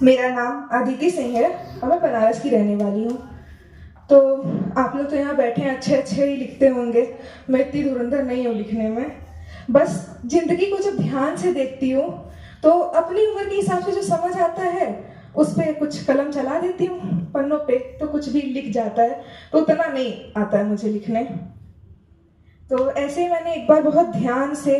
मेरा नाम आदिति सिंह है और मैं बनारस की रहने वाली हूँ। तो आप लोग तो यहाँ बैठे हैं, अच्छे अच्छे ही लिखते होंगे। मैं इतनी धुरंधर नहीं हूँ लिखने में। बस जिंदगी को जब ध्यान से देखती हूँ तो अपनी उम्र के हिसाब से जो समझ आता है उस पर कुछ कलम चला देती हूँ, पन्नों पे तो कुछ भी लिख जाता है। तो उतना नहीं आता है मुझे लिखने। तो ऐसे ही मैंने एक बार बहुत ध्यान से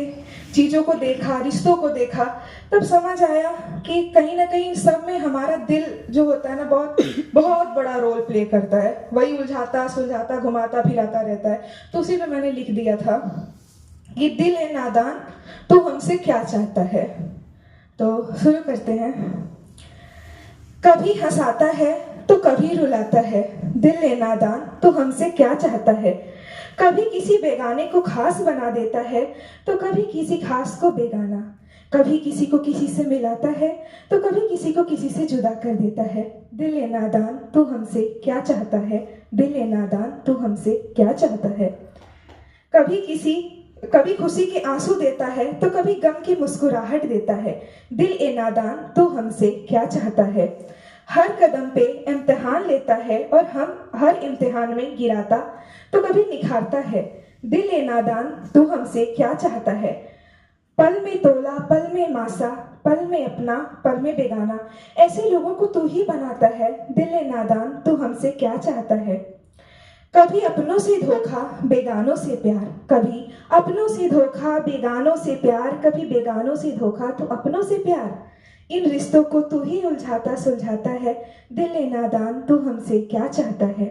चीज़ों को देखा, रिश्तों को देखा, तब समझ आया कि कहीं ना कहीं सब में हमारा दिल जो होता है ना, बहुत बहुत बड़ा रोल प्ले करता है। वही उलझाता सुलझाता घुमाता फिराता रहता है। तो उसी में मैंने लिख दिया था कि दिल है नादान तो हमसे क्या चाहता है। तो शुरू करते हैं। कभी हंसाता है तो कभी रुलाता है, दिल है नादान तो हमसे क्या चाहता है। कभी किसी बेगाने को खास बना देता है तो कभी किसी खास को बेगाना। कभी किसी को किसी से मिलाता है तो कभी किसी को किसी से जुदा कर देता है। दिल ए नादान तो हमसे क्या चाहता है, दिल ए नादान तो हमसे क्या चाहता है। कभी खुशी के आंसू देता है तो कभी गम की मुस्कुराहट देता है। दिल ए नादान तो हमसे क्या चाहता है। हर कदम पे इम्तिहान लेता है और हम हर इम्तिहान में गिराता तो कभी निखारता है। दिल ए नादान तू हमसे क्या चाहता है। पल में तोला पल में मासा, पल में अपना पल में बेगाना, ऐसे लोगों को तू ही बनाता है। दिल ए नादान तू हमसे क्या चाहता है। कभी अपनों से धोखा बेगानों से प्यार, कभी अपनों से धोखा बेगानों से प्यार, कभी बेगानों से धोखा तो अपनों से प्यार। इन रिश्तों को तू ही उलझाता सुलझाता है। दिल ए नादान तू हमसे क्या चाहता है।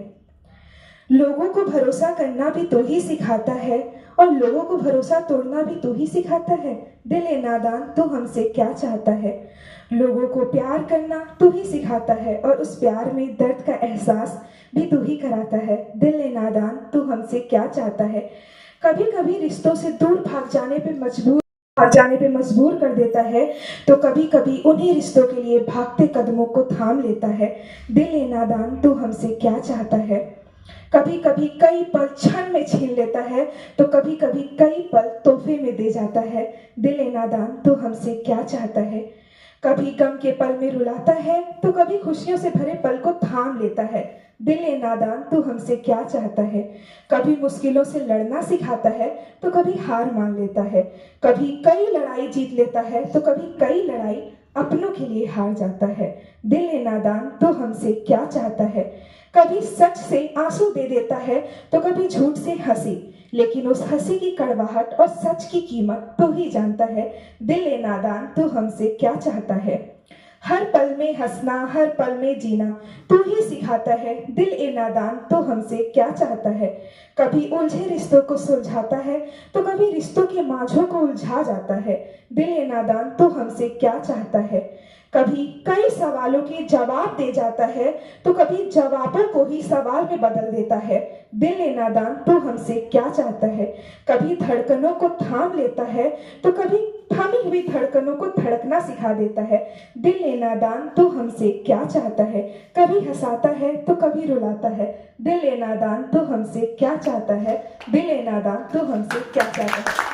लोगों को भरोसा करना भी तू ही सिखाता है और लोगों को भरोसा तोड़ना भी तू ही सिखाता है। दिल ए नादान तू हमसे क्या चाहता है। लोगों को प्यार करना तू ही सिखाता है और उस प्यार में दर्द का एहसास भी तू ही कराता है। दिल ए नादान तू हमसे क्या चाहता है। कभी कभी रिश्तों से दूर भाग जाने पे मजबूर कर देता है तो कभी कभी उन्हीं रिश्तों के लिए भागते कदमों को थाम लेता है। दिल ए नादान तू हमसे क्या चाहता है। कभी कभी कई पल क्षण में छीन लेता है तो कभी कभी कई पल तोहफे में दे जाता है। दिल ए नादान तू हमसे क्या चाहता है। कभी गम के पल में रुलाता है तो कभी खुशियों से भरे पल को थाम लेता है। दिल ए नादान तू हमसे क्या चाहता है। कभी मुश्किलों से लड़ना सिखाता है तो कभी हार मान लेता है। कभी कई लड़ाई जीत लेता है तो कभी कई लड़ाई अपनों के लिए हार जाता है। दिल ए नादान तू हमसे क्या चाहता है। कभी सच से आंसू दे देता है तो कभी झूठ से हंसी, लेकिन उस हंसी की कड़वाहट और सच की कीमत तू ही जानता है। दिल ए नादान तू हमसे क्या चाहता है। हर पल में हंसना हर पल में जीना तू ही सिखाता है। दिल ए नादान तू हमसे क्या चाहता है। कभी उलझे रिश्तों को सुलझाता है तो कभी रिश्तों के माझों को उलझा जाता है। दिल ए नादान तू हमसे क्या चाहता है। कभी कई सवालों के जवाब दे जाता है तो कभी जवाबों को ही सवाल में बदल देता है। दिल ए नादान तू हमसे क्या चाहता है। कभी धड़कनों को थाम लेता है तो कभी थमी हुई धड़कनों को धड़कना सिखा देता है। दिल ए नादान तू हमसे क्या चाहता है। कभी हंसाता है तो कभी रुलाता है। दिल ए नादान तू हमसे क्या चाहता है। दिल ए नादान तू हमसे क्या चाहता है।